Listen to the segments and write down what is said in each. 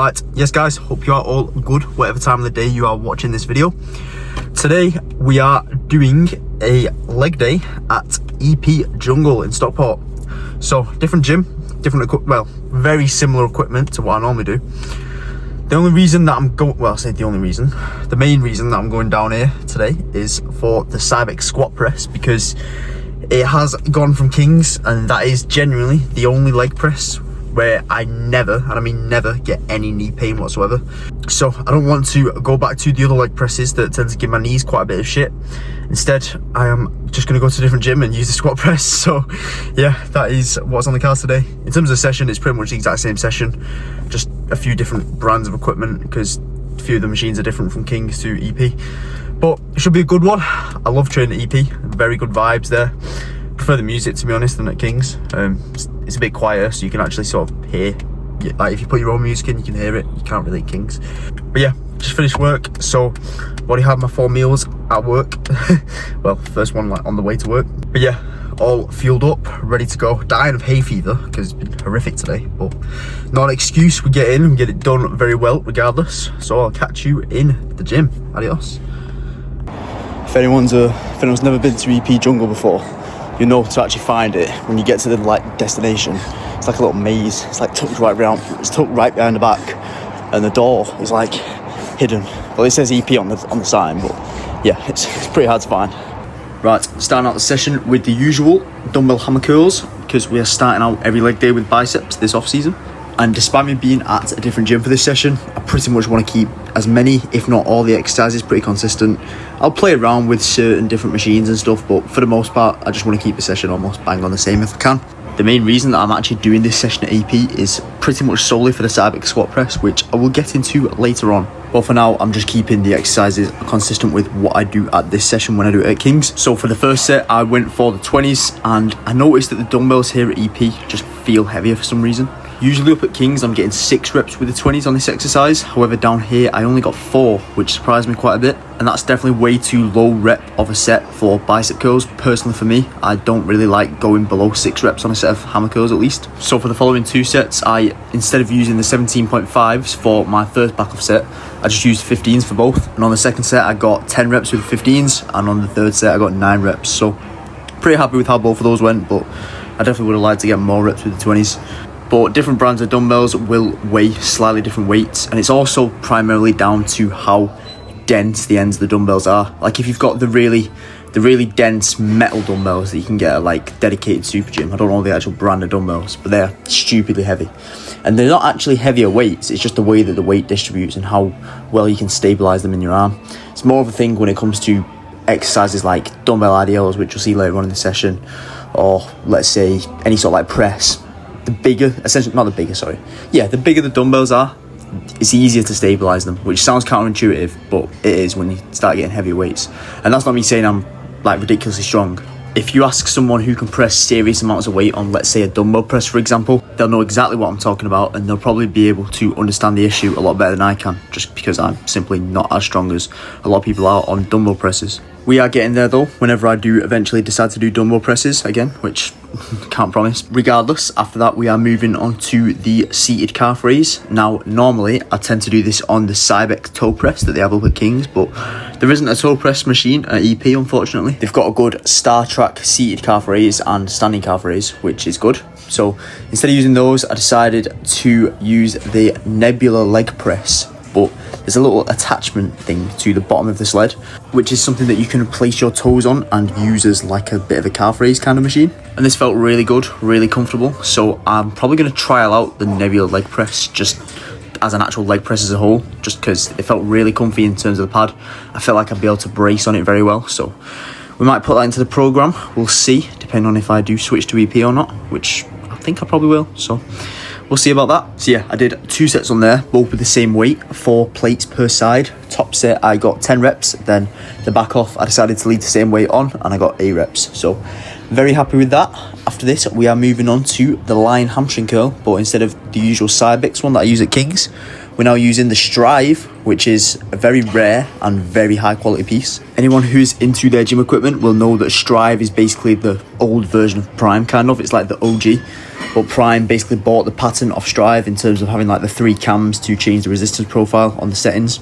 Right, yes guys, hope you are all good whatever time of the day you are watching this video. Today we are doing a leg day at EP Jungle in Stockport. So different gym, very similar equipment to what I normally do. The only reason that I'm going, the main reason that I'm going down here today is for the Cybex squat press, because it has gone from Kings and that is genuinely the only leg press where I never, and I mean never, get any knee pain whatsoever. So I don't want to go back to the other leg presses that tend to give my knees quite a bit of shit. Instead, I am just going to go to a different gym and use the squat press. So yeah, that is what's on the cards today. In terms of the session, it's pretty much the exact same session, just a few different brands of equipment because a few of the machines are different from Kings to EP. But it should be a good one. I love training at EP, very good vibes there. Prefer the music, to be honest, than at Kings. It's a bit quieter, so you can actually sort of hear, like if you put your own music in, you can hear it. You can't really at Kings. But yeah, just finished work, so I've already had my 4 meals at work. Well, first one like on the way to work. But yeah, all fueled up, ready to go. Dying of hay fever because it's been horrific today, but not an excuse. We get in and get it done very well regardless. So I'll catch you in the gym. Adios. If anyone's never been to EP Jungle before, you know to actually find it when you get to the destination. It's like a little maze. It's like tucked right behind the back, and the door is like hidden. Well, it says EP on the sign, but yeah, it's pretty hard to find. Right, starting out the session with the usual dumbbell hammer curls, because we are starting out every leg day with biceps this off season. And despite me being at a different gym for this session, I pretty much want to keep as many, if not all, the exercises pretty consistent. I'll play around with certain different machines and stuff, but for the most part, I just want to keep the session almost bang on the same if I can. The main reason that I'm actually doing this session at EP is pretty much solely for the Cybex squat press, which I will get into later on. But for now, I'm just keeping the exercises consistent with what I do at this session when I do it at Kings. So for the first set, I went for the 20s, and I noticed that the dumbbells here at EP just feel heavier for some reason. Usually up at Kings, I'm getting 6 reps with the 20s on this exercise. However, down here, I only got 4, which surprised me quite a bit. And that's definitely way too low rep of a set for bicep curls. Personally for me, I don't really like going below 6 reps on a set of hammer curls at least. So for the following 2 sets, instead of using the 17.5s for my first back-off set, I just used 15s for both. And on the second set, I got 10 reps with 15s. And on the third set, I got 9 reps. So pretty happy with how both of those went, but I definitely would have liked to get more reps with the 20s. But different brands of dumbbells will weigh slightly different weights, and it's also primarily down to how dense the ends of the dumbbells are. Like if you've got the really dense metal dumbbells that you can get at like dedicated super gym, I don't know the actual brand of dumbbells, but they're stupidly heavy. And they're not actually heavier weights, it's just the way that the weight distributes and how well you can stabilize them in your arm. It's more of a thing when it comes to exercises like dumbbell RDLs, which you'll see later on in the session, or let's say any sort of like press. The bigger the dumbbells are, it's easier to stabilize them, which sounds counterintuitive, but it is when you start getting heavy weights. And that's not me saying I'm like ridiculously strong. If you ask someone who can press serious amounts of weight on, let's say, a dumbbell press, for example, they'll know exactly what I'm talking about, and they'll probably be able to understand the issue a lot better than I can, just because I'm simply not as strong as a lot of people are on dumbbell presses. We are getting there though, whenever I do eventually decide to do dumbbell presses again, which can't promise. Regardless, after that we are moving on to the seated calf raise. Now normally I tend to do this on the Cybex toe press that they have up at Kings, but there isn't a toe press machine at EP unfortunately. They've got a good Star Track seated calf raise and standing calf raise, which is good. So instead of using those, I decided to use the Nebula leg press, but there's a little attachment thing to the bottom of the sled, which is something that you can place your toes on and use as like a bit of a calf raise kind of machine. And this felt really good, really comfortable. So I'm probably going to trial out the Nebula leg press just as an actual leg press as a whole, just because it felt really comfy in terms of the pad. I felt like I'd be able to brace on it very well. So we might put that into the program. We'll see, depending on if I do switch to EP or not, which I think I probably will. So we'll see about that. So yeah, I did 2 sets on there, both with the same weight, 4 plates per side. Top set, I got 10 reps. Then the back off, I decided to leave the same weight on, and I got 8 reps. So very happy with that. After this, we are moving on to the Lion hamstring curl, but instead of the usual Cybex one that I use at Kings, we're now using the Strive, which is a very rare and very high quality piece. Anyone who's into their gym equipment will know that Strive is basically the old version of Prime, kind of. It's like the OG. but Prime basically bought the patent off Strive in terms of having like the 3 cams to change the resistance profile on the settings,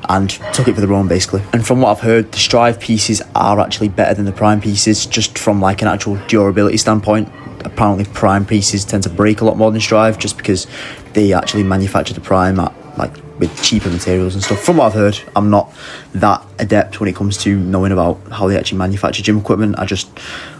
and took it for their own basically. And from what I've heard, the Strive pieces are actually better than the Prime pieces, just from like an actual durability standpoint. Apparently Prime pieces tend to break a lot more than Strive, just because they actually manufacture the Prime at like with cheaper materials and stuff. From what I've heard, I'm not that adept when it comes to knowing about how they actually manufacture gym equipment. I just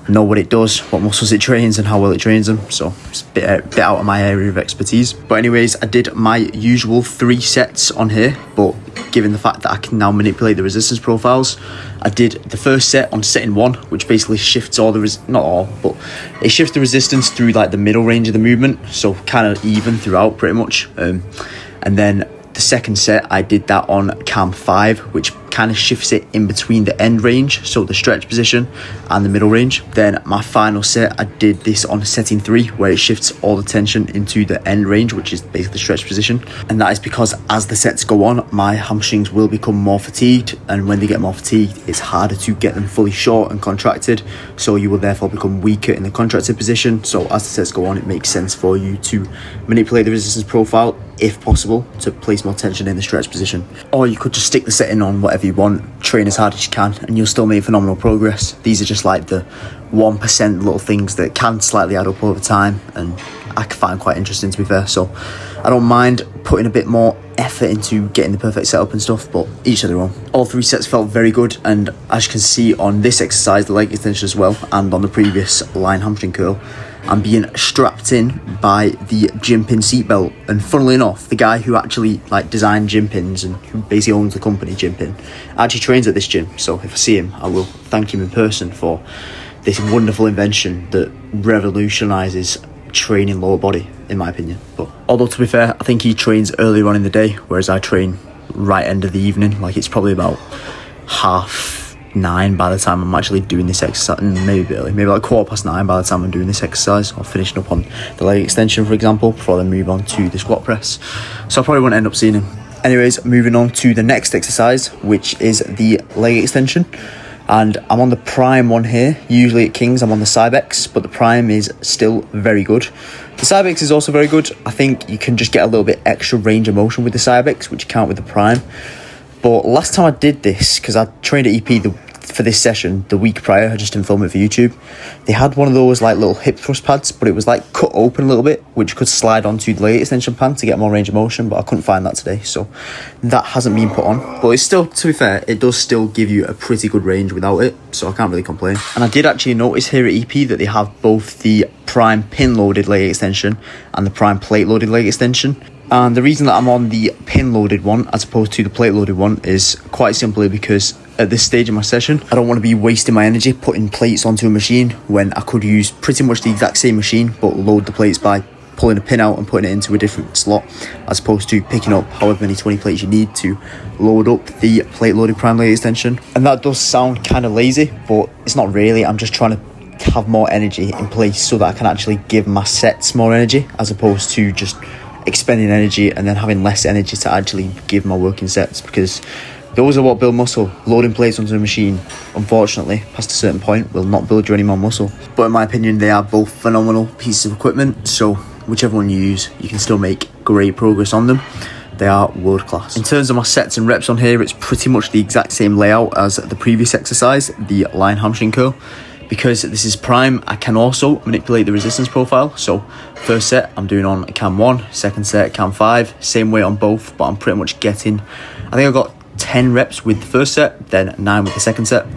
know what it does, what muscles it trains, and how well it trains them. So it's a bit out of my area of expertise. But anyways, I did my usual 3 sets on here, but given the fact that I can now manipulate the resistance profiles, I did the first set on setting 1, which basically shifts all the not all, but it shifts the resistance through like the middle range of the movement, so kind of even throughout pretty much. And then the second set, I did that on cam 5, which kind of shifts it in between the end range, so the stretch position, and the middle range. Then my final set, I did this on setting 3, where it shifts all the tension into the end range, which is basically the stretch position. And that is because as the sets go on, my hamstrings will become more fatigued, and when they get more fatigued, it's harder to get them fully short and contracted, so you will therefore become weaker in the contracted position. So as the sets go on, it makes sense for you to manipulate the resistance profile, if possible, to place more tension in the stretch position. Or you could just stick the setting on whatever you want, train as hard as you can, and you'll still make phenomenal progress. These are just like the 1% little things that can slightly add up over time, and I find quite interesting, to be fair. So I don't mind putting a bit more effort into getting the perfect setup and stuff, but each of their own. All 3 sets felt very good, and as you can see on this exercise, the leg extension as well, and on the previous line hamstring curl, I'm being strapped in by the gym pin seatbelt. And funnily enough, the guy who actually like designed gym pins and who basically owns the company Gym Pin actually trains at this gym, so if I see him, I will thank him in person for this wonderful invention that revolutionizes training lower body, in my opinion. But although, to be fair, I think he trains earlier on in the day, whereas I train right end of the evening. Like, it's probably about 9:30 by the time I'm actually doing this exercise, maybe a bit early, maybe like 9:15 by the time I'm doing this exercise, or finishing up on the leg extension, for example, before I then move on to the squat press. So I probably won't end up seeing him. Anyways, moving on to the next exercise, which is the leg extension. And I'm on the Prime one here. Usually at Kings I'm on the Cybex, but the Prime is still very good. The Cybex is also very good. I think you can just get a little bit extra range of motion with the Cybex, which you can't with the Prime. But last time I did this, because I trained at EP for this session the week prior, I just didn't film it for YouTube, they had one of those like little hip thrust pads, but it was like cut open a little bit, which could slide onto the leg extension pad to get more range of motion, but I couldn't find that today, so that hasn't been put on. But it's still, to be fair, it does still give you a pretty good range without it, so I can't really complain. And I did actually notice here at EP that they have both the Prime pin loaded leg extension and the Prime plate loaded leg extension. And the reason that I'm on the pin loaded one as opposed to the plate loaded one is quite simply because at this stage of my session, I don't want to be wasting my energy putting plates onto a machine when I could use pretty much the exact same machine, but load the plates by pulling a pin out and putting it into a different slot, as opposed to picking up however many 20 plates you need to load up the plate loaded Prime leg extension. And that does sound kind of lazy, but it's not really. I'm just trying to have more energy in place so that I can actually give my sets more energy, as opposed to just expending energy and then having less energy to actually give my working sets, because those are what build muscle. Loading plates onto the machine, unfortunately, past a certain point, will not build you any more muscle. But in my opinion, they are both phenomenal pieces of equipment, so whichever one you use, you can still make great progress on them. They are world class. In terms of my sets and reps on here, it's pretty much the exact same layout as the previous exercise, the line hamstring curl. Because this is Prime, I can also manipulate the resistance profile. So first set I'm doing on cam 1, second set cam 5, same weight on both, but I'm pretty much getting, I think I got 10 reps with the first set, then 9 with the second set.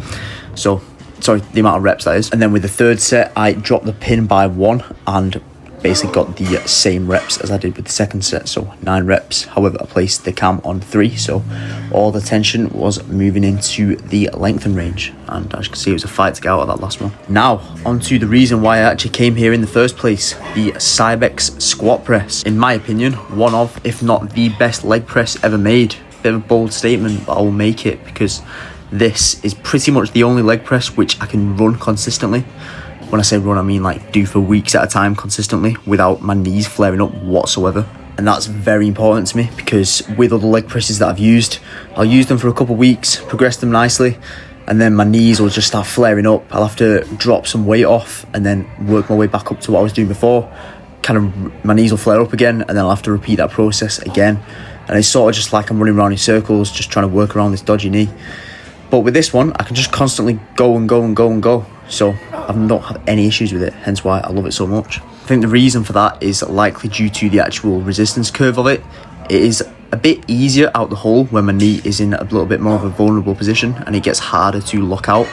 So, sorry, the amount of reps that is. And then with the third set, I dropped the pin by 1 and basically got the same reps as I did with the second set, so 9 reps. However, I placed the cam on 3, so all the tension was moving into the lengthen range, and as you can see, it was a fight to get out of that last one. Now onto the reason why I actually came here in the first place, the Cybex squat press. In my opinion, one of, if not the best leg press ever made. Bit of a bold statement, but I will make it, because this is pretty much the only leg press which I can run consistently. When I say run, I mean like do for weeks at a time consistently without my knees flaring up whatsoever. And that's very important to me, because with other leg presses that I've used, I'll use them for a couple of weeks, progress them nicely, and then my knees will just start flaring up. I'll have to drop some weight off and then work my way back up to what I was doing before. kind of my knees will flare up again, and then I'll have to repeat that process again. And it's sort of just like I'm running around in circles, just trying to work around this dodgy knee. But with this one, I can just constantly go and go and go and go. So I don't have any issues with it, hence why I love it so much. I think the reason for that is likely due to the actual resistance curve of it. It is a bit easier out the hole when my knee is in a little bit more of a vulnerable position, and it gets harder to lock out,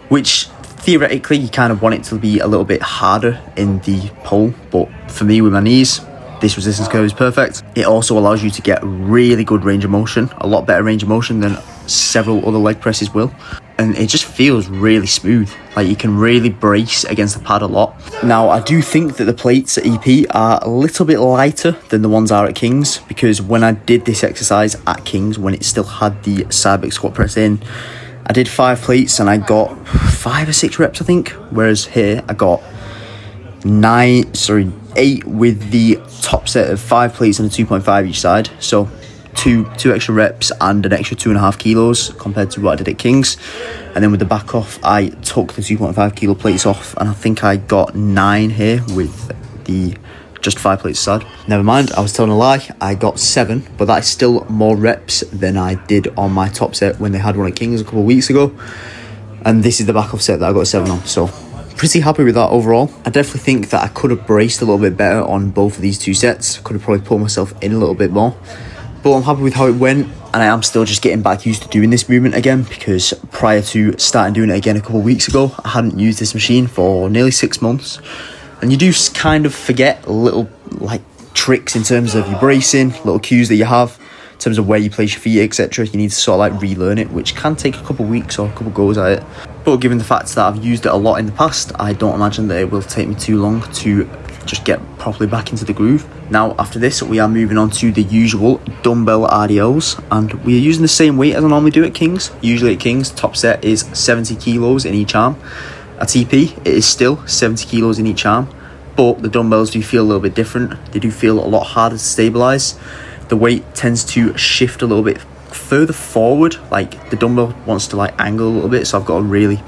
which theoretically you kind of want it to be a little bit harder in the pole. But for me, with my knees, this resistance curve is perfect. It also allows you to get really good range of motion, a lot better range of motion than several other leg presses will. And it just feels really smooth. Like, you can really brace against the pad a lot. Now, I do think that the plates at EP are a little bit lighter than the ones are at Kings, because when I did this exercise at Kings, when it still had the Cybex squat press in, I did 5 plates and I got 5 or 6 reps, I think. Whereas here, I got 8 with the top set of 5 plates and a 2.5 each side. So two extra reps and an extra 2.5 kilos compared to what I did at Kings. And then with the back off, I took the 2.5 kilo plates off, and I think I got 9 here with the just 5 plates aside. Never mind, I was telling a lie, I got 7, but that is still more reps than I did on my top set when they had one at Kings a couple of weeks ago. And this is the back off set that I got 7 on, so pretty happy with that overall. I definitely think that I could have braced a little bit better on both of these 2 sets. Could have probably pulled myself in a little bit more. But I'm happy with how it went, and I am still just getting back used to doing this movement again, because prior to starting doing it again a couple of weeks ago, I hadn't used this machine for nearly 6 months. And you do kind of forget little like tricks in terms of your bracing, little cues that you have in terms of where you place your feet, etc. You need to sort of like relearn it, which can take a couple of weeks or a couple of goes at it. But given the fact that I've used it a lot in the past, I don't imagine that it will take me too long to just get properly back into the groove. Now, after this, we are moving on to the usual dumbbell RDLs, and we are using the same weight as I normally do at Kings. Usually at Kings, top set is 70 kilos in each arm. At EP, it is still 70 kilos in each arm, but the dumbbells do feel a little bit different. They do feel a lot harder to stabilize. The weight tends to shift a little bit further forward, like the dumbbell wants to like angle a little bit, so I've got to really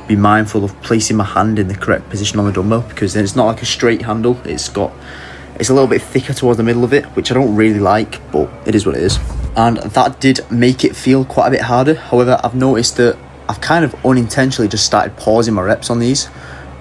be mindful of placing my hand in the correct position on the dumbbell, because then it's not like a straight handle, it's a little bit thicker towards the middle of it, which I don't really like, but it is what it is. And that did make it feel quite a bit harder. However, I've noticed that I've kind of unintentionally just started pausing my reps on these,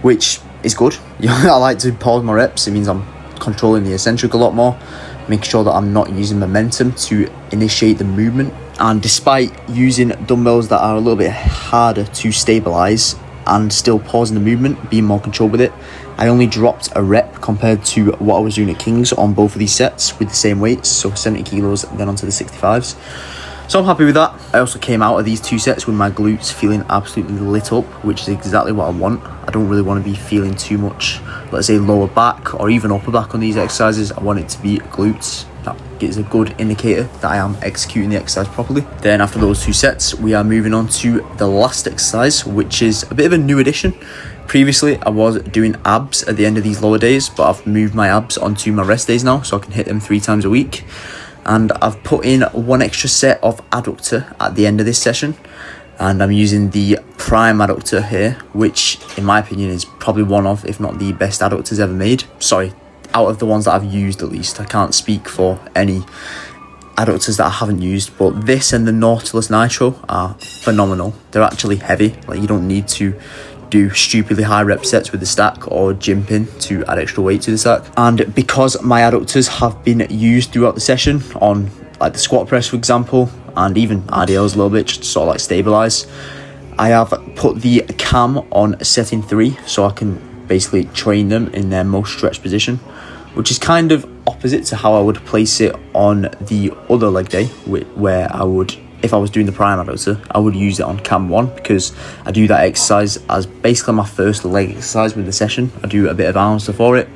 which is good. I like to pause my reps. It means I'm controlling the eccentric a lot more, making sure that I'm not using momentum to initiate the movement. And despite using dumbbells that are a little bit harder to stabilize and still pausing the movement, being more controlled with it, I only dropped a rep compared to what I was doing at Kings on both of these sets with the same weights, so 70 kilos then onto the 65s. So I'm happy with that. I also came out of these 2 sets with my glutes feeling absolutely lit up, which is exactly what I want. I don't really want to be feeling too much, let's say, lower back or even upper back on these exercises. I want it to be glutes. That gives a good indicator that I am executing the exercise properly. Then after those 2 sets, we are moving on to the last exercise, which is a bit of a new addition. Previously, I was doing abs at the end of these lower days, but I've moved my abs onto my rest days now, so I can hit them 3 times a week. And I've put in 1 extra set of adductor at the end of this session, and I'm using the Prime adductor here, which in my opinion is probably one of, if not the best adductors ever made. Sorry, out of the ones that I've used at least. I can't speak for any adductors that I haven't used, but this and the Nautilus Nitro are phenomenal. They're actually heavy, like you don't need to do stupidly high rep sets with the stack or gym pin to add extra weight to the stack. And because my adductors have been used throughout the session on like the squat press, for example, and even RDLs a little bit, just to sort of like stabilize, I have put the cam on setting 3 so I can basically train them in their most stretched position, which is kind of opposite to how I would place it on the other leg day, where I would, if I was doing the Prime adductor, I would use it on cam 1, because I do that exercise as basically my first leg exercise with the session. I do a bit of arms before it,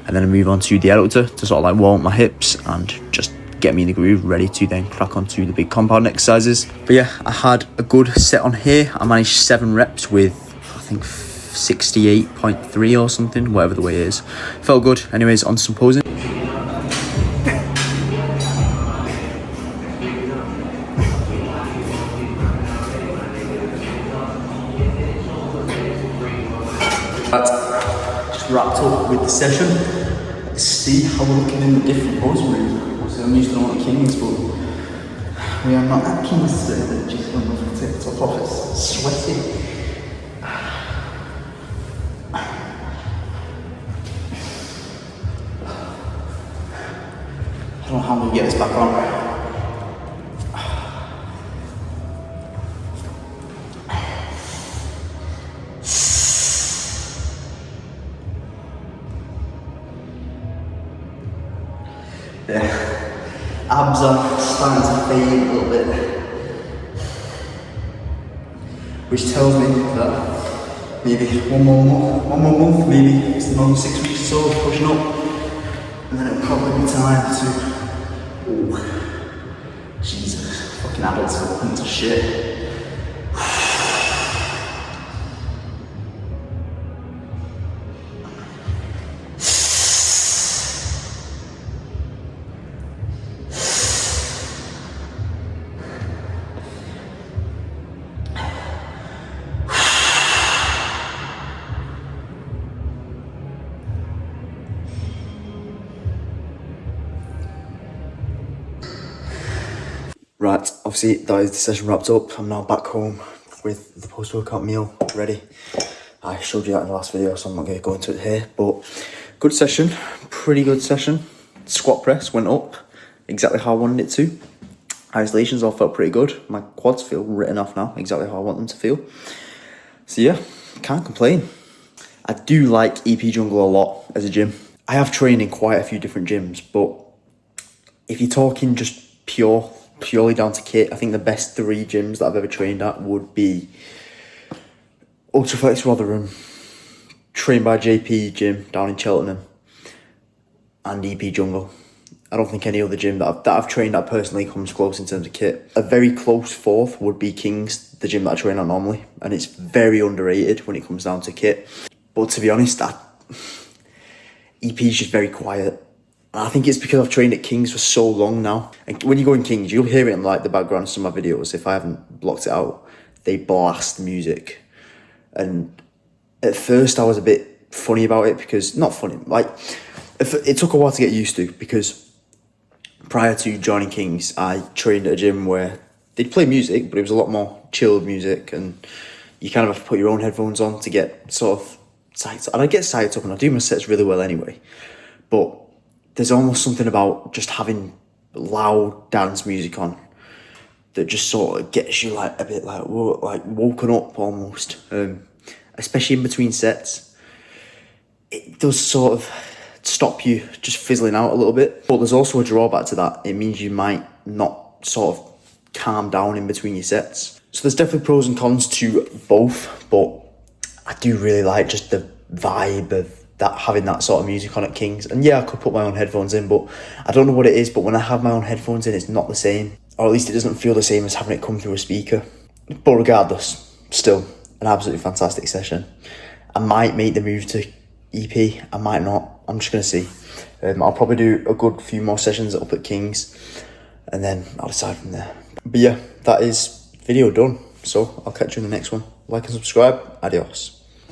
and then I move on to the adductor to sort of like warm up my hips and just get me in the groove, ready to then crack onto the big compound exercises. But yeah, I had a good set on here. I managed 7 reps with, I think, 68.3 or something, whatever the weight is. Felt good. Anyways, on some posing. Just wrapped up with the session. see how we're looking in the different pose room. Obviously I'm used to one at Kings, but we are not at Kings today. Just going to take the top off, it's sweaty. I don't know how we get this back on. Yeah, abs are starting to fade a little bit, which tells me that maybe one more month, maybe it's another 6 weeks or so of pushing up, and then it'll probably be time to, oh, Jesus, fucking adults are looking to shit. Right, obviously that is the session wrapped up. I'm now back home with the post-workout meal ready. I showed you that in the last video, so I'm not going to go into it here, but good session, pretty good session. Squat press went up exactly how I wanted it to. Isolations all felt pretty good. My quads feel written off now, exactly how I want them to feel. So yeah, can't complain. I do like EP Jungle a lot as a gym. I have trained in quite a few different gyms, but if you're talking just purely down to kit, I think the best 3 gyms that I've ever trained at would be Ultraflex Rotherham, trained by JP Gym down in Cheltenham, and EP Jungle. I don't think any other gym that I've trained at personally comes close in terms of kit. A very close 4th would be Kings, the gym that I train at normally, and it's very underrated when it comes down to kit. But to be honest, EP is just very quiet. I think it's because I've trained at Kings for so long now. And when you go in Kings, you'll hear it in like the background of some of my videos. If I haven't blocked it out, they blast the music. And at first I was a bit funny about it because, not funny, like it took a while to get used to, because prior to joining Kings, I trained at a gym where they'd play music, but it was a lot more chilled music, and you kind of have to put your own headphones on to get sort of psyched up. And I get psyched up and I do my sets really well anyway. But there's almost something about just having loud dance music on that just sort of gets you like a bit like, whoa, like woken up almost. Especially in between sets, it does sort of stop you just fizzling out a little bit. But there's also a drawback to that. It means you might not sort of calm down in between your sets. So there's definitely pros and cons to both, but I do really like just the vibe of that, having that sort of music on at Kings. And yeah, I could put my own headphones in, but I don't know what it is, but when I have my own headphones in, it's not the same, or at least it doesn't feel the same as having it come through a speaker. But regardless, still an absolutely fantastic session. I might make the move to EP, I might not, I'm just gonna see. I'll probably do a good few more sessions up at Kings, and then I'll decide from there. But yeah, that is video done, so I'll catch you in the next one. Like and subscribe. Adios.